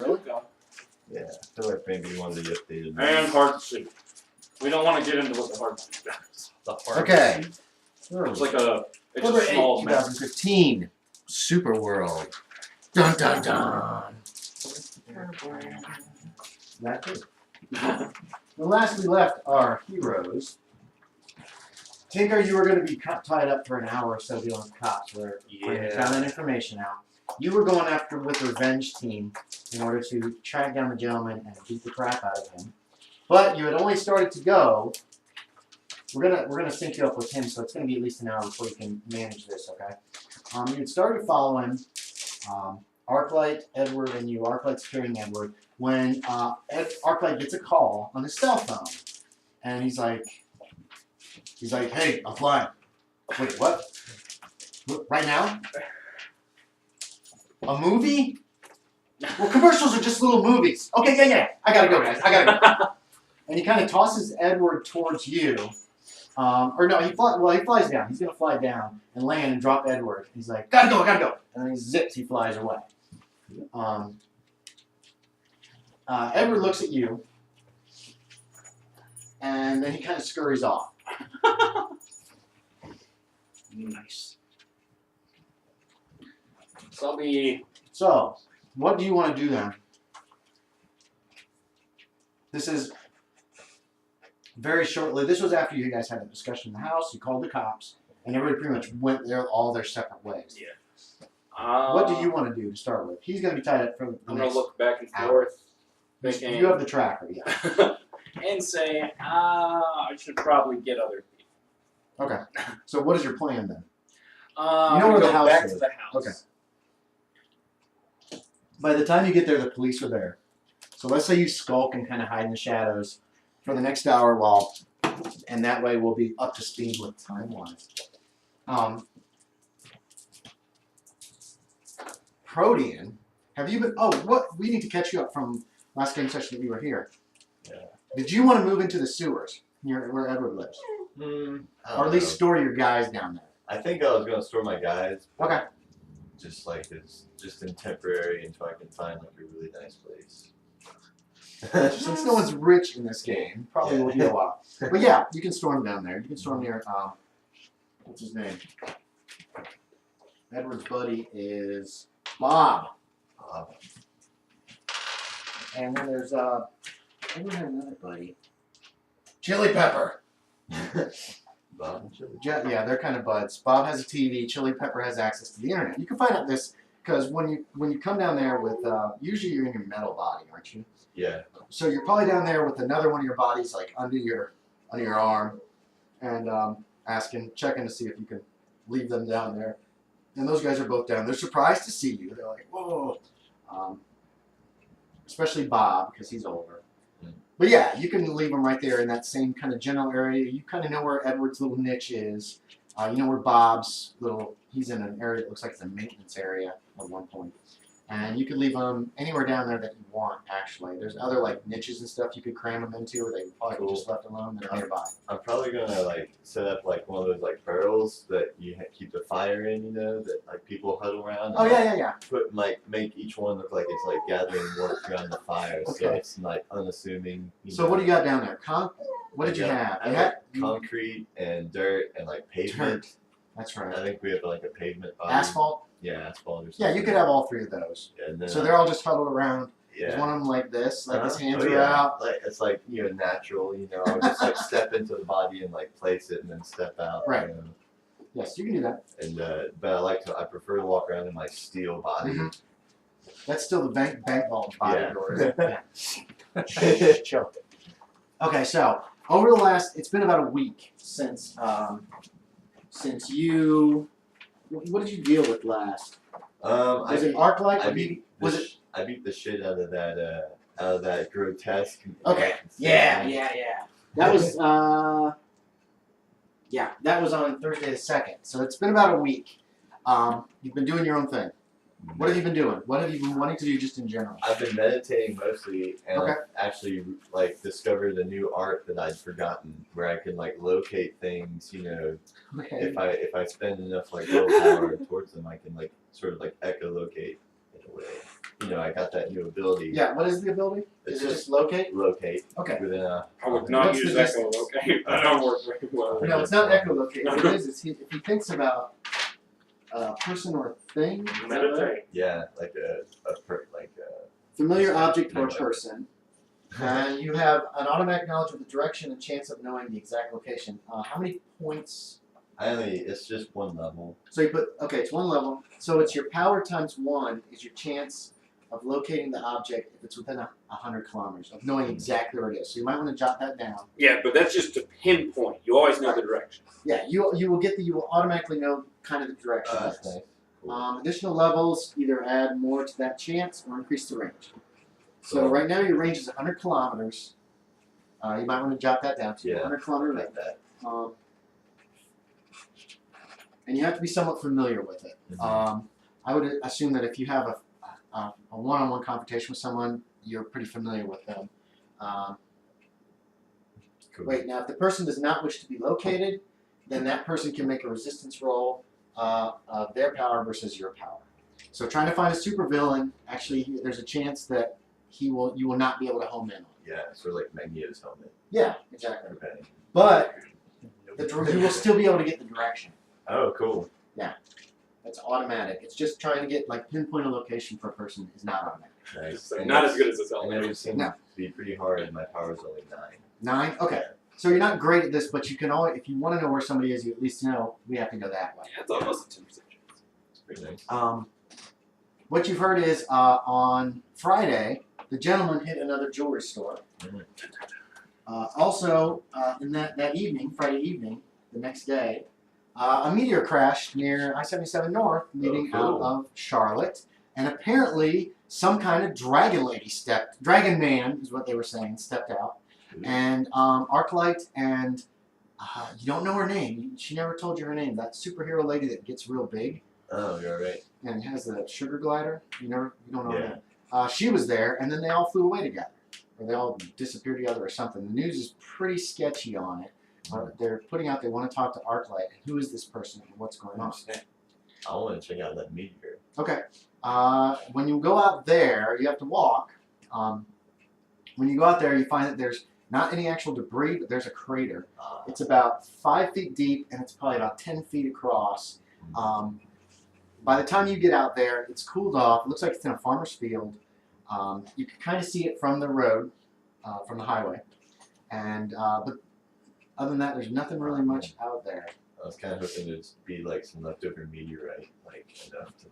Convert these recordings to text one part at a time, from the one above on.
Really? Yeah, I feel like maybe one of the updated ones. And hard to see. We don't want to get into what the hard to see does. The hard Okay. It's like a Number 8, small map. 2015. Superworld. Dun dun dun. That's it. The last we left our heroes. Tinker, you were going to be tied up for an hour or so dealing with cops where you found that information out. You were going after with the revenge team in order to track down the gentleman and beat the crap out of him. But you had only started to go. We're gonna sync you up with him, so it's gonna be at least an hour before you can manage this, okay? You had started following Arclight, Edward, and you. Arclight's carrying Edward when Arclight gets a call on his cell phone, and he's like, "Hey, I'm flying." Wait, what? Right now? A movie? Well, commercials are just little movies. Okay, yeah. I gotta go, guys. I gotta go. And he kind of tosses Edward towards you. Or no, he flies down. He's gonna fly down and land and drop Edward. He's like, gotta go. And then he flies away. Edward looks at you, and then he kind of scurries off. Nice. So I'll be... So, what do you want to do then? This is very shortly. This was after you guys had a discussion in the house. You called the cops, and everybody pretty much went all their separate ways. Yeah. What do you want to do to start with? He's going to be tied up for the I'm next going to look back and hour. forth. Thinking, You have the tracker, yeah. and say, I should probably get other people. Okay. So what is your plan then? You know where the go house back is. to the house. Okay. By the time you get there, the police are there. So let's say you skulk and kind of hide in the shadows for the next hour and that way we'll be up to speed with time-wise. Protean, have you been, we need to catch you up from last game session that you were here. Yeah. Did you want to move into the sewers near where Edward lives? Or at least store your guys down there? I think I was going to store my guys. Okay. Just in temporary until I can find like a really nice place. Since no one's rich in this game, probably will be a while. But yeah, you can storm down there. You can storm near, what's his name? Edward's buddy is Bob. And then there's, Edward had another buddy. Chili Pepper. Bob and Chili. Yeah, they're kind of buds. Bob has a TV. Chili Pepper has access to the internet. You can find out this because when you come down there with, usually you're in your metal body, aren't you? Yeah. So you're probably down there with another one of your bodies, like under your arm, and checking to see if you can leave them down there. And those guys are both down. They're surprised to see you. They're like, whoa. Especially Bob, because he's older. But yeah, you can leave them right there in that same kind of general area. You kind of know where Edward's little niche is. You know where Bob's he's in an area that looks like it's a maintenance area at one point. And you could leave them anywhere down there that you want, actually. There's other like niches and stuff you could cram them into, or they probably could just left alone that are nearby. I'm probably gonna like set up like one of those like barrels that you keep the fire in, you know, that like people huddle around. Oh yeah. Make each one look like it's like gathering warmth around the fire, so it's like unassuming. So what do you got down there? What did you have? I had concrete and dirt and like pavement. Dirt. That's right. I think we have like a pavement body. Asphalt. Yeah, asphalt or something. Yeah, you could have all three of those. Yeah, and then, so they're all just huddled around. Yeah. There's one of them like this, like his hands are are out. Like, it's like, you know, natural, you know, I would just like step into the body and like place it and then step out. Right. You know? Yes, you can do that. And but I prefer to walk around in my steel body. Mm-hmm. That's still the bank vault body Yeah. of yours. Yeah. Chill. Okay, so over the last, it's been about a week since you. What did you deal with last? Was it Arclight? I beat the shit out of that grotesque. Okay. Yeah. That was that was on Thursday the 2nd. So it's been about a week. You've been doing your own thing. What have you been doing? What have you been wanting to do just in general? I've been meditating mostly, and I've actually like discovered a new art that I'd forgotten, where I can like locate things. You know, if I spend enough like willpower towards them, I can like sort of like echolocate in a way. I got that new ability. Yeah, what is the ability? It's Is it just locate? locate Okay. within a. I would not What's use the echolocate. That don't work very well. No, it's not echolocate. What it is if he thinks about a person or thing, is that right? Meditate. Yeah, like a Familiar object or person, and you have an automatic knowledge of the direction and chance of knowing the exact location. How many points? it's just one level. So you put, okay, it's one level. So it's your power times 1 is your chance of locating the object if it's within 100 kilometers, of knowing exactly where it is. So you might want to jot that down. Yeah, but that's just to pinpoint. You always know the direction. Yeah, you will automatically know kind of the direction. That's nice. Cool. Additional levels either add more to that chance or increase the range. So Cool. right now your range is 100 kilometers. You might want to jot that down. So 100 kilometer range. Like that. And you have to be somewhat familiar with it. Mhm. I would assume that if you have a one-on-one confrontation with someone, you're pretty familiar with them. Cool. Wait, now if the person does not wish to be located, then that person can make a resistance roll of their power versus your power. So trying to find a supervillain, actually, there's a chance that you will not be able to home in on. Yeah, sort of like Magneto's helmet. Yeah, exactly. Okay. But you will still be able to get the direction. Oh, cool. That's automatic. It's just trying to get pinpoint a location for a person is not automatic. Nice. So not as good as it's I know element. it seems to be pretty hard, and my power's only 9. 9? Okay. So you're not great at this, but you can always, if you want to know where somebody is, you at least know we have to go that way. Yeah, it's almost a 10% chance. It's pretty nice. What you've heard is on Friday, the gentleman hit another jewelry store. Mhm. Also, in that evening, Friday evening, the next day, a meteor crashed near I-77 North, leading out of Charlotte, and apparently some kind of dragon man is what they were saying, stepped out, and Arclight and you don't know her name. She never told you her name. That superhero lady that gets real big. Oh, you're right. And has the sugar glider. You don't know her Yeah. name. She was there, and then they all flew away together, or they all disappeared together, or something. The news is pretty sketchy on it. They're putting out they want to talk to Arclight. Who is this person and what's going on? I want to check out that meteor. Okay. When you go out there, you have to walk. When you go out there, you find that there's not any actual debris, but there's a crater. It's about 5 feet deep, and it's probably about 10 feet across. By the time you get out there, it's cooled off. It looks like it's in a farmer's field. You can kind of see it from the road, from the highway. And but other than that, there's nothing really much out there. I was kind of hoping it'd be like some leftover meteorite, like enough to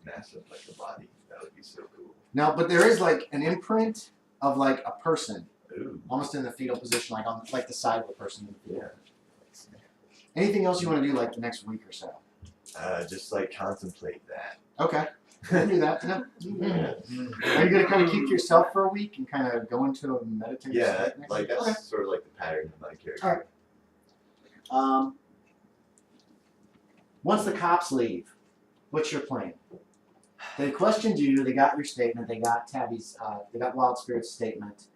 massive like a body. That would be so cool. No, but there is an imprint of a person, Ooh. almost in the fetal position, on the side of a person in the fetal. Yeah. Anything else you want to do the next week or so? Just contemplate that. Okay, you can do that. Yeah. Yeah. Are you gonna kind of keep to yourself for a week and kind of go into a meditative Yeah, state next week? that's Okay. sort of the pattern of my character. All right. Once the cops leave, what's your plan? They questioned you. They got your statement. They got Tabby's. They got Wild Spirit's statement.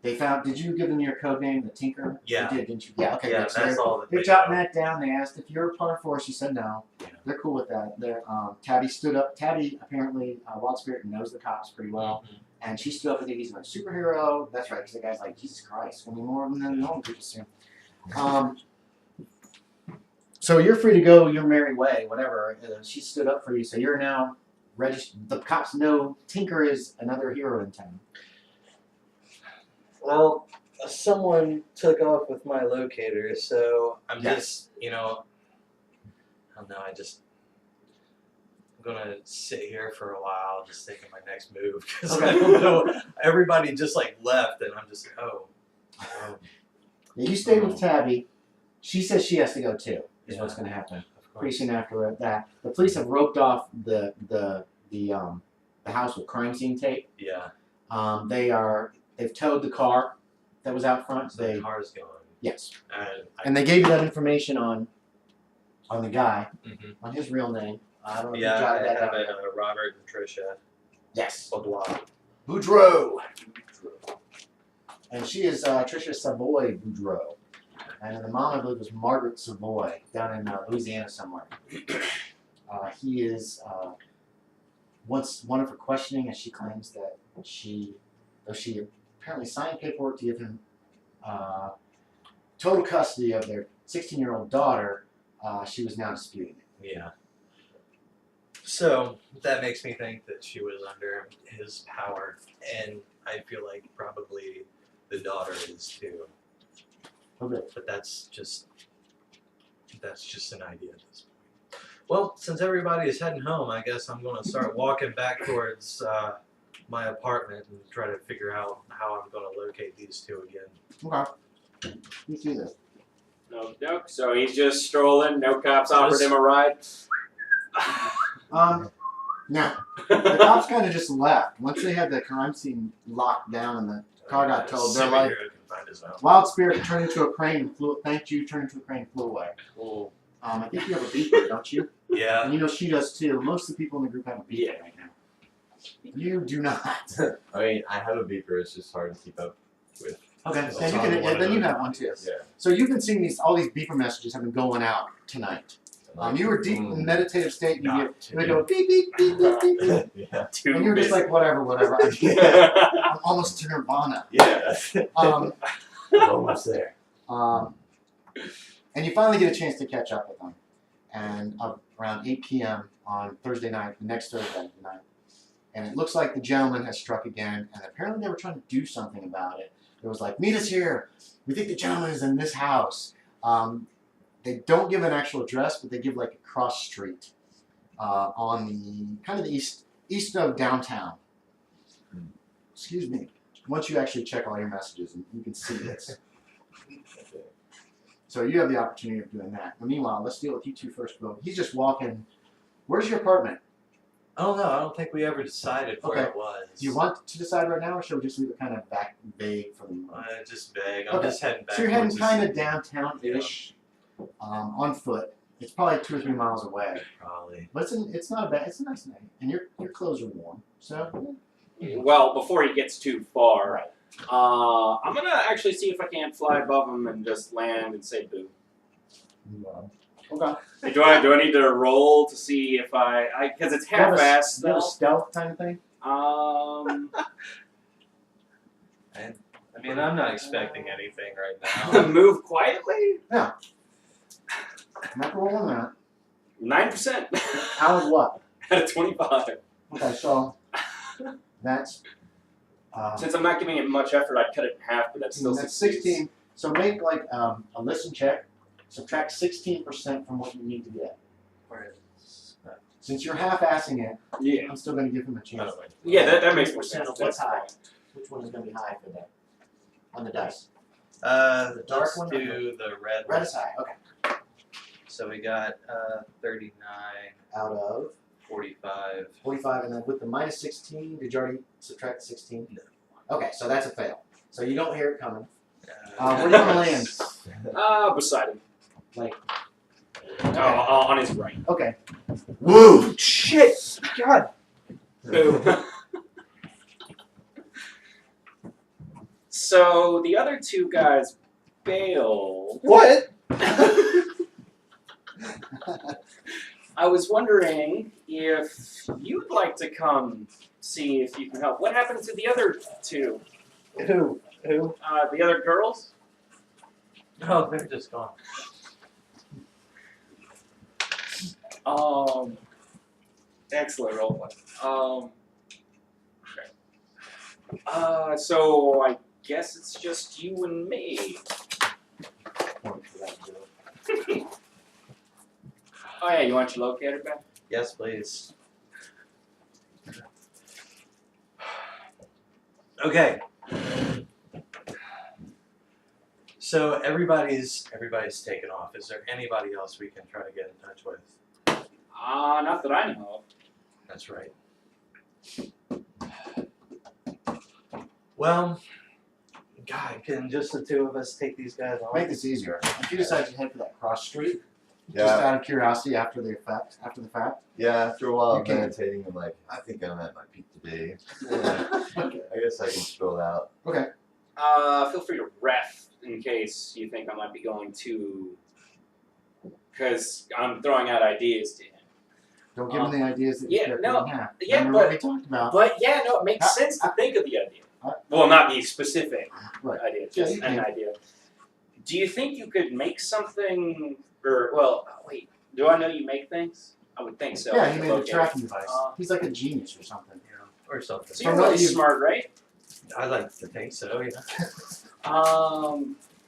They found. Did you give them your code name, the Tinker? Yeah. You did, didn't you? Yeah. Okay. Yeah, good. So that's they're- all that They're they jotting know. that down. They asked if you're a part of force. You said no. Yeah. They're cool with that. They're, Tabby stood up. Tabby apparently Wild Spirit knows the cops pretty well, and she stood up and said he's a superhero. That's right. Because the guy's like, Jesus Christ, we need more of them than normal people soon. So you're free to go your merry way, whatever. She stood up for you, so you're now registered. The cops know Tinker is another hero in town. Well, someone took off with my locator, so I'm Yes. just, I don't know, I'm gonna sit here for a while, just thinking my next move, because I don't know, everybody just left, and I'm just Yeah, you stay with Tabby. She says she has to go too. Is what's going to happen. of Pretty course. soon after that, the police have roped off the house with crime scene tape. Yeah, They've towed the car that was out front. so the car's gone. Yes, And and they gave you that information on the guy, Mhm. on his real name. I don't know if Yeah, you I jotted that have down. it, Robert and Tricia Yes, Boudoir. Boudreaux. And she is Tricia Savoy Boudreaux. And the mom, I believe, was Margaret Savoy, down in Louisiana somewhere. He is once one of her questioning, as she claims that though she apparently signed paperwork to give him total custody of their 16-year-old daughter, she was now disputing it. Yeah. So that makes me think that she was under his power, and I feel like probably the daughter is too. Okay. But that's just an idea at this point. Well, since everybody is heading home, I guess I'm going to start walking back towards my apartment and try to figure out how I'm going to locate these two again. Okay. You see this. No joke. So he's just strolling. No cops offered him a ride. No. The cops kind of just left. Once they had the crime scene locked down and the car got towed, they're like, Wild Spirit turned into a crane and flew. Thanked you, turned into a crane and flew away. Cool. I think you have a beeper, don't you? Yeah. And you know she does too. Most of the people in the group have a beeper right now. You do not. I mean, I have a beeper. It's just hard to keep up with. Okay, It's then you on can. one Yeah, then of you those. have one too. Yeah. So you've been seeing all these beeper messages have been going out tonight. You were deep in meditative state. And you they go beep beep beep beep beep, beep. Yeah. Too And you're just busy. like whatever. I'm almost to Nirvana. Yeah. Um, Almost there. And you finally get a chance to catch up with them. And around 8 p.m. on Thursday night, the next Thursday night, and it looks like the gentleman has struck again. And apparently they were trying to do something about it. It was like, meet us here. We think the gentleman is in this house. They don't give an actual address, but they give like a cross street on the kind of the east of downtown. Excuse me. Once you actually check all your messages, and you can see this. So you have the opportunity of doing that. But meanwhile, let's deal with you two first, Bill. He's just walking. Where's your apartment? I don't know. I don't think we ever decided where Okay. it was. Do you want to decide right now, or should we just leave it kind of back vague for the moment? Just vague. I'm Okay. just heading back. So you're heading towards the kind of city. downtown-ish, on foot. It's probably 2 or 3 miles away, Probably. but it's not bad. It's a nice night, and your clothes are warm. So Well, before he gets too far, right. I'm gonna actually see if I can't fly above him and just land and say boo. Okay. Hey, do I need to roll to see if I because it's Do you have a- half-assed do you have a stealth? stealth kind of thing? I mean, I'm not expecting anything right now. Move quietly. I'm not rolling that. 9%. Out of what? Out of 25. Okay, so that's Since I'm not giving it much effort, I'd cut it in half, but that's still that's 16. 16. So make like a listen check. Subtract 16% from what you need to get. Since you're half-assing it, Yeah. I'm still going to give him a chance. Yeah, that makes more 20% sense. of what's That's high. fine. Which one is going to be high for that? On the dice. The dark let's one or do the red Red one. is high. Okay. So we got 39, Out of 45. 45, and then with the minus 16, did you already subtract 16? No. Okay, so that's a fail. So you don't hear it coming. Uh, Where do you want to land? Beside him. Like, On his right. okay. Woo! Shit! God! Boo. So the other two guys bailed. What? I was wondering if you'd like to come see if you can help. What happened to the other two? Who? The other girls? Oh, they're just gone. Excellent roleplay. Okay. So I guess it's just you and me. Oh yeah, you want your locator back? Yes, please. Okay. So everybody's taken off. Is there anybody else we can try to get in touch with? Not that I know of. That's right. Well, God, can just the two of us take these guys on? Make this easier. If you decide to head for that cross street, just Yeah. out of curiosity after the fact, Yeah. After a while You of can. meditating, I'm like, I think I'm at my peak today. okay. I guess I can stroll out. Okay. Feel free to ref in case you think I might be going too. Because I'm throwing out ideas to him. Don't give him the ideas that yeah, you no, have. yeah, Remember what we talked about. But yeah, no, it makes sense to think of the idea. Well, not the specific idea, just you an can. idea. Do you think you could make something, or, well, wait, do I know you make things? I would think so. Yeah, he made a Okay. tracking device. He's like a genius or something. Or something. So you're From what really you- smart, right? I like to think so, yeah.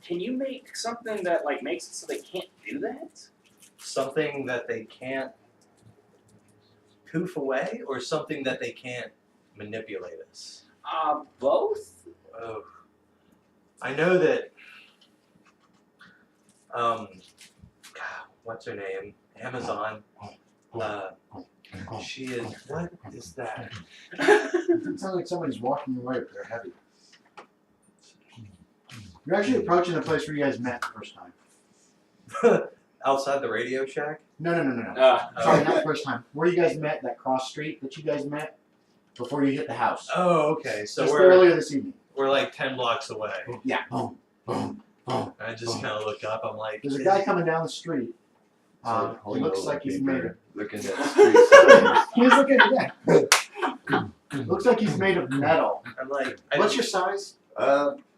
Can you make something that, like, makes it so they can't do that? Something that they can't poof away, or something that they can't manipulate us? Both? Oh. I know that, what's her name? Amazon. She is, what is that? It sounds like somebody's walking away, but they're heavy. You're actually approaching the place where you guys met the first time. Outside the Radio Shack? No. Uh, Sorry, not the first time. Where you guys met, that cross street that you guys met before you hit the house. Oh, okay. So Just we're earlier this evening. like 10 blocks away. Yeah. Boom, boom, boom. And I just kind of look up. I'm like, There's a guy coming down the street. He Holding looks a like he's paper, made of. looking at the street signs. He's looking at that. Looks like he's made of metal. I'm like, What's your size?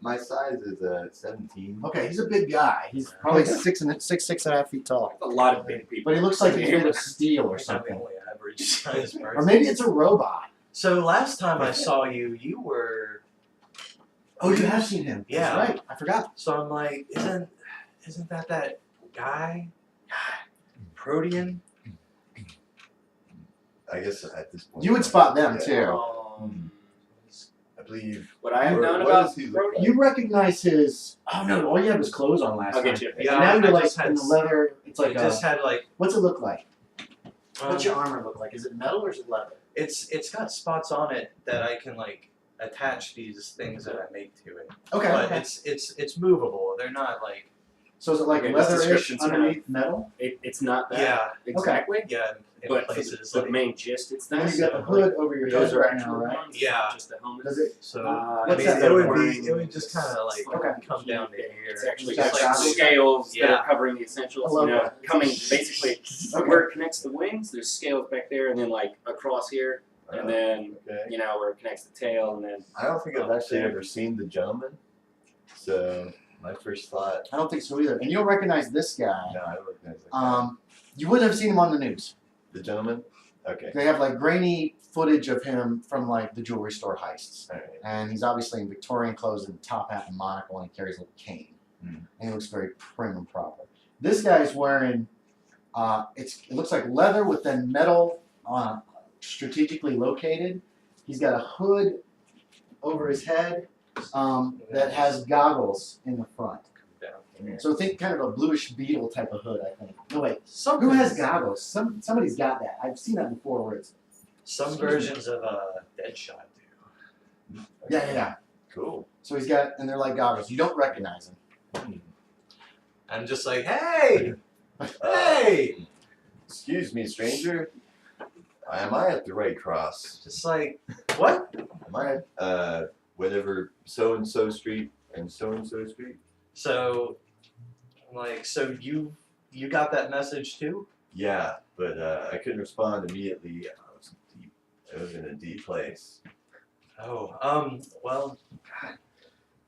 My size is 17. Okay, he's a big guy. He's probably 6.5 feet tall. a lot of big people. But he looks like he's made of steel or I'm the something. only average size person. Or maybe it's a robot. So last time I saw you, you were. Oh, you have seen him. Yeah. That's right. I forgot. So I'm like, isn't that guy? Protean? I guess at this point. You would spot them Yeah. too. I believe. What I have Or known what about does he look like? You recognize his. Oh no! All you had was clothes on last I'll time. get you. Yeah, And now I you're like just had in the leather. It's like it just had like. what's it look like? What's um, your armor look like? Is it metal or is it leather? It's got spots on it that I can like attach these things that I make to it. Okay. But okay. it's movable. They're not like So is it like Okay, this leather-ish description's underneath metal? It's not that yeah exactly, in but places the like main gist, it's And that. then you got the hood over your Those head are right actual now, right? ones, Yeah. just the helmet. Does it? so. I What's mean, that it would wearing- be. It would just kind of like Okay. come down to here. It's actually Just got like like scales that Yeah. are covering the essentials. I love You know, that. coming basically Okay. where it connects the wings. There's scales back there, and then like across here, and then Okay. you know where it connects the tail, and then I don't think I've actually ever seen the gentleman. So my first thought. I don't think so either. And you'll recognize this guy. No, I don't recognize that guy. You wouldn't have seen him on the news. The gentleman. Okay. They have like grainy footage of him from like the jewelry store heists. All right. And he's obviously in Victorian clothes and top hat and monocle, and he carries a little cane. Hmm. And he looks very prim and proper. This guy's wearing, it looks like leather with then metal strategically located. He's got a hood over his head that has goggles in the front. Yeah. So think kind of a bluish beetle type of hood, I think. No wait, Some who has goggles? Somebody's got that. I've seen that before where it's Some versions of Deadshot do. yeah. Cool. So he's got, and they're like goggles. You don't recognize him. I'm just like, hey, hey, Excuse me, stranger. Am I at the right cross? just like what? Am I at whatever so and so street and so street? So, like, so you got that message too? Yeah, but I couldn't respond immediately. I was in a deep place. Oh, well,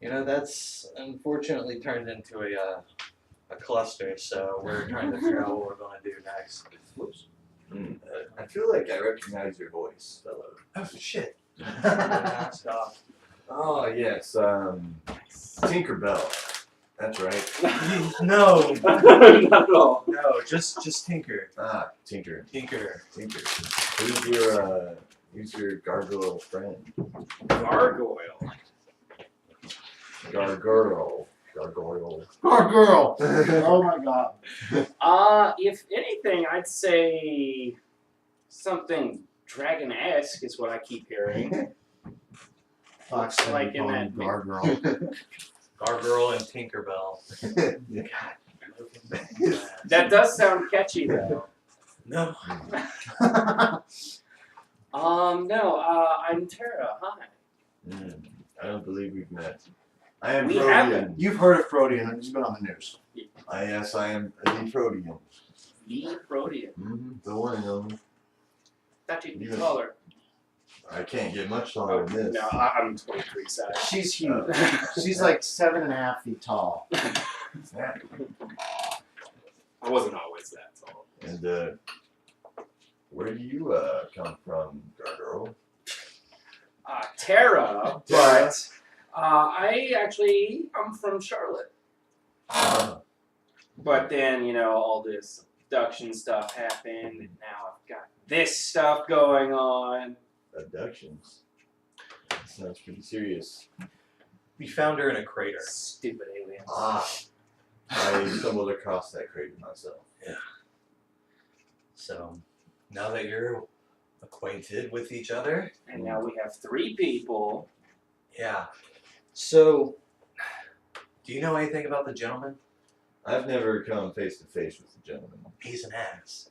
you know, that's unfortunately turned into a cluster. So we're trying to figure out what we're gonna do next. Whoops. I feel like I recognize your voice, fellow. Oh shit. Stop. Oh yes, Tinkerbell. That's right. No, not at all. no, just Tinker. Ah, Tinker. Tinker. Who's your gargoyle friend? Gargoyle. Gargoyle. Poor girl. Oh my god. If anything, I'd say something dragon-esque is what I keep hearing. Fox Like in that- gargoyle. Gargoyle and Tinkerbell. That does sound catchy though. No. No, I'm Tera. Hi. I don't believe we've met. I am We Protean. haven't. You've heard of Protean. He's been on the news. Yes, I am the Protean. The Protean. The one and only. Thought you'd be Even- taller. I can't get much taller than this. No, I'm 23 size. She's huge. She's like 7.5 feet tall. Yeah. I wasn't always that tall. And where do you come from, girl? Tera, Tera. but I'm from Charlotte. But then, all this abduction stuff happened, and now I've got this stuff going on. Abductions. Sounds pretty serious. We found her in a crater. Stupid aliens. I stumbled across that crater myself. So now that you're acquainted with each other, And now we have 3 people. yeah. So, do you know anything about the gentleman? I've never come face to face with a gentleman. He's an ass.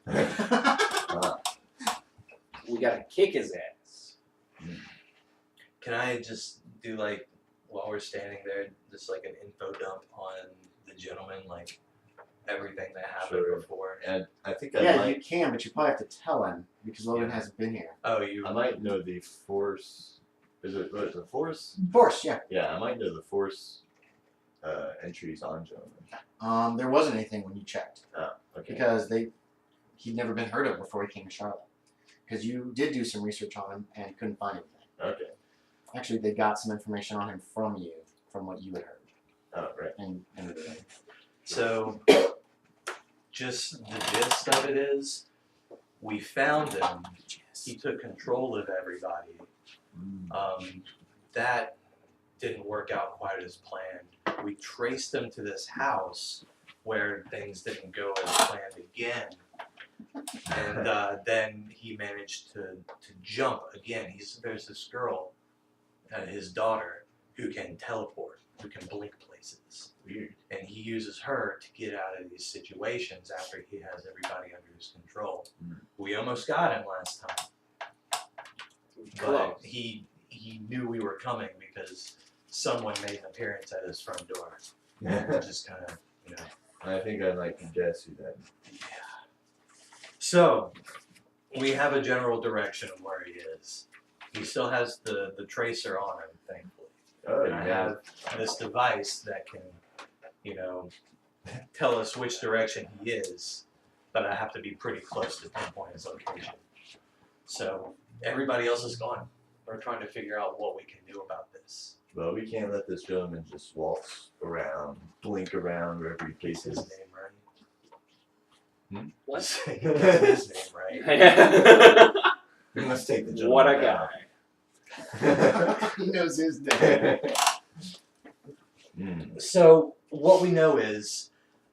We gotta kick his ass. Can I just do while we're standing there, just an info dump on the gentleman, everything that happened Sure. before? And I think Yeah, you can, but you probably have to tell him because Logan Yeah. hasn't been here. Oh, you. I might know the force. Is it force? Of course, yeah. Yeah, I might know the force entries on gentlemen. There wasn't anything when you checked Okay. because he'd never been heard of before he came to Charlotte. Because you did do some research on him and couldn't find anything. Okay. Actually, they got some information on him from you, from what you had heard. Oh, right. And everything. So, just the gist of it is, we found him. He took control of everybody. That didn't work out quite as planned. We traced him to this house where things didn't go as planned again. And then he managed to jump again. There's this girl, his daughter, who can teleport, who can blink places. Weird. And he uses her to get out of these situations after he has everybody under his control. We almost got him last time, but he knew we were coming because someone made an appearance at his front door. Just kind of, I think I'd like to guess who that is. So, we have a general direction of where he is. He still has the tracer on him, thankfully. Oh, And I have this device that can, tell us which direction he is, but I have to be pretty close to pinpoint his location. So, everybody else is gone. We're trying to figure out what we can do about this. Well, we can't let this gentleman just waltz around, blink around wherever he His pleases. name, right? What? His name, right? We must take the gentleman What a down. guy. He knows his name. So, what we know is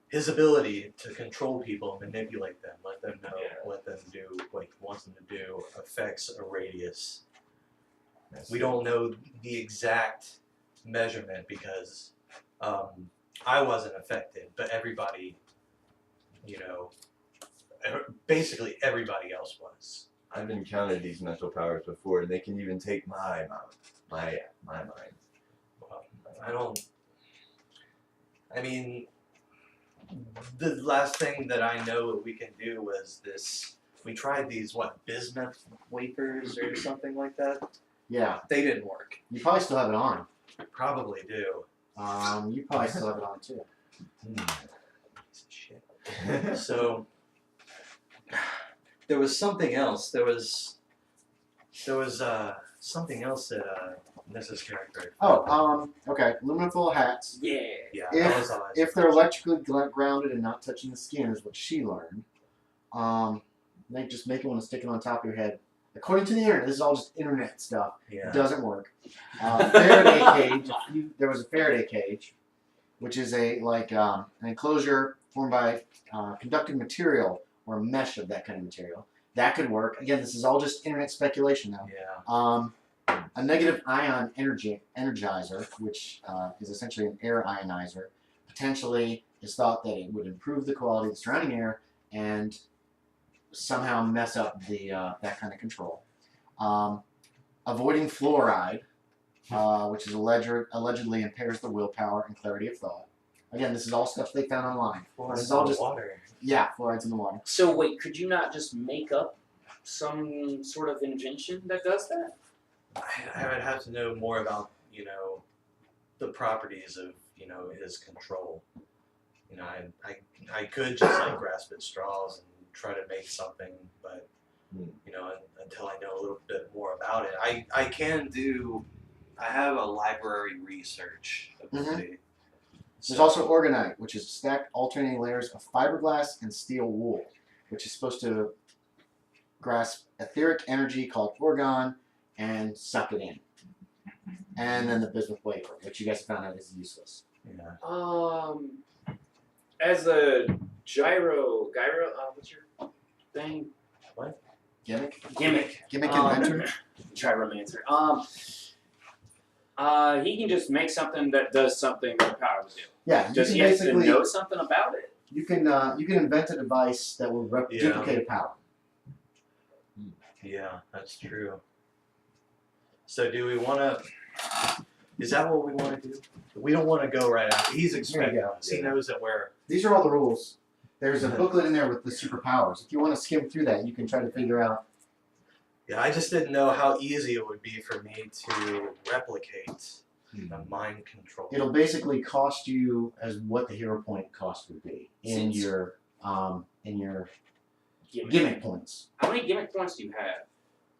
his ability to control people, manipulate them, let them know, let them do what he wants them to do, affects a radius. We don't know the exact measurement because I wasn't affected, but everybody, basically everybody else was. I've encountered these mental powers before, and they can even take my mind. I mean, the last thing that I know that we can do was this. We tried these, bismuth wafers or something like that? Yeah. They didn't work. You probably still have it on. Probably do. You probably still have it on too. Shit. So, there was something else. There was something else that Mrs. character. Okay. Aluminum foil hats. Yeah. Yeah. If- that was all I was If they're electrically grounded and not touching the skin, is what she learned. They just make it want to stick it on top of your head. According to the internet, this is all just internet stuff. Yeah. Doesn't work. Faraday cage. There was a Faraday cage, which is an enclosure formed by conducting material or a mesh of that kind of material. That could work. Again, this is all just internet speculation now. Yeah. A negative ion energizer, which is essentially an air ionizer, potentially is thought that it would improve the quality of the surrounding air and somehow mess up the that kind of control. Avoiding fluoride, which is allegedly impairs the willpower and clarity of thought. Again, this is all stuff they found online. This is all just water. fluoride's in the water. So wait, could you not just make up some sort of invention that does that? I would have to know more about, the properties of, his control. I could just like grasp at straws and try to make something, but until I know a little bit more about it, I have a library research ability. There's also Orgonite, which is stacked alternating layers of fiberglass and steel wool, which is supposed to grasp etheric energy called Orgon and suck it in. And then the bismuth wafer, which you guys found out is useless. Yeah. As a gyro, what's your thing? Gimmick Gimmick. inventor. Gyromancer. He can just make something that does something that power would do. Yeah, you Does can he have to basically know something about it? you can invent a device that will duplicate a power. Yeah, that's true. So do we want to? Is that what we want to do? We don't want to go right after. He's expecting us. He knows that we're. These are all the rules. There's a booklet in there with the superpowers. If you want to skim through that, you can try to figure out. Yeah, I just didn't know how easy it would be for me to replicate the mind control. It'll basically cost you as what the hero point cost would be in your gimmick points. How many gimmick points do you have?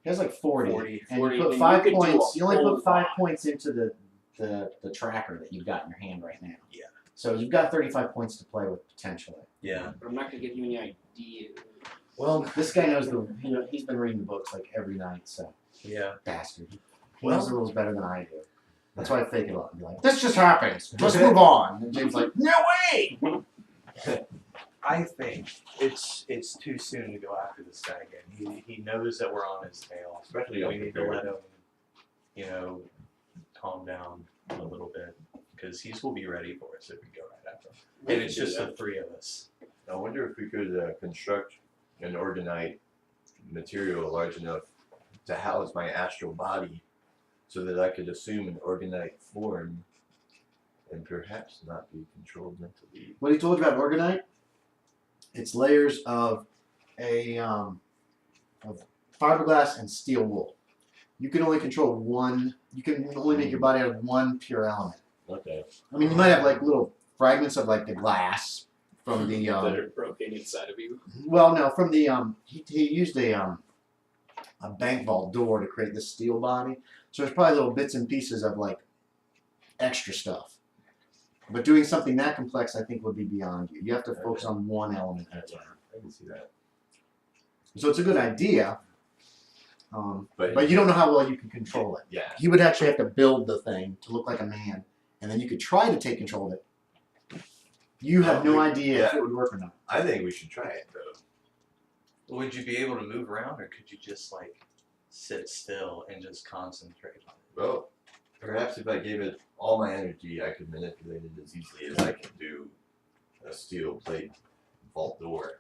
He has like 40. 40, And 40, you put then 5 you could do points. a You only whole put 5 lot. points into the tracker that you've got in your hand right now. Yeah. So you've got 35 points to play with potentially. Yeah. But I'm not going to give you any idea. Well, this guy knows he's been reading the books like every night, so Yeah. bastard. He knows the rules better than I do. That's why I fake it up and be like, this just happens. Let's move on. And James like, no way! I think it's too soon to go after this guy again. He knows that we're on his tail. Especially We need to let him, calm down a little bit because he will be ready for us if we go right after him. And it's just the three of us. I wonder if we could construct an Orgonite material large enough to house my astral body so that I could assume an Orgonite form and perhaps not be controlled mentally. What he told you about Orgonite? It's layers of of fiberglass and steel wool. You can only control one. You can only make your body out of one pure element. Okay. I mean, you might have like little fragments of like the glass from the. That are broken inside of you. Well, no, from the he used a bank vault door to create this steel body. So there's probably little bits and pieces of like extra stuff. But doing something that complex, I think, would be beyond you. You have to focus on one element at a time. I can see that. So it's a good idea, but you don't know how well you can control it. Yeah. You would actually have to build the thing to look like a man, and then you could try to take control of it. You have no idea if it would work or not. I think we should try it though. Would you be able to move around, or could you just like sit still and just concentrate on it? Well, perhaps if I gave it all my energy, I could manipulate it as easily as I can do a steel plate vault door.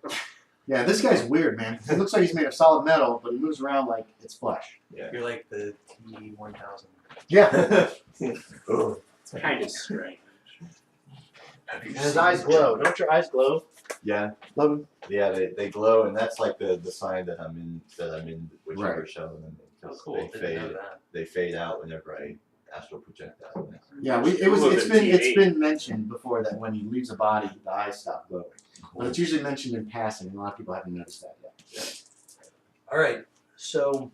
Yeah, this guy's weird, man. It looks like he's made of solid metal, but he moves around like it's flesh. Yeah. You're like the T-1000. Yeah. Oh. It's kind of strange. Have you And his seen eyes it? glow. Don't your eyes glow? Yeah. Logan? Yeah, they glow, and that's like the sign that I'm in whichever Right. shell I'm in. Oh, Because cool. Didn't know that. they fade out whenever I astral project out. Yeah, it's been mentioned before that when he leaves a body, the eyes stop glowing. But it's usually mentioned in passing, and a lot of people haven't noticed that yet. All right. So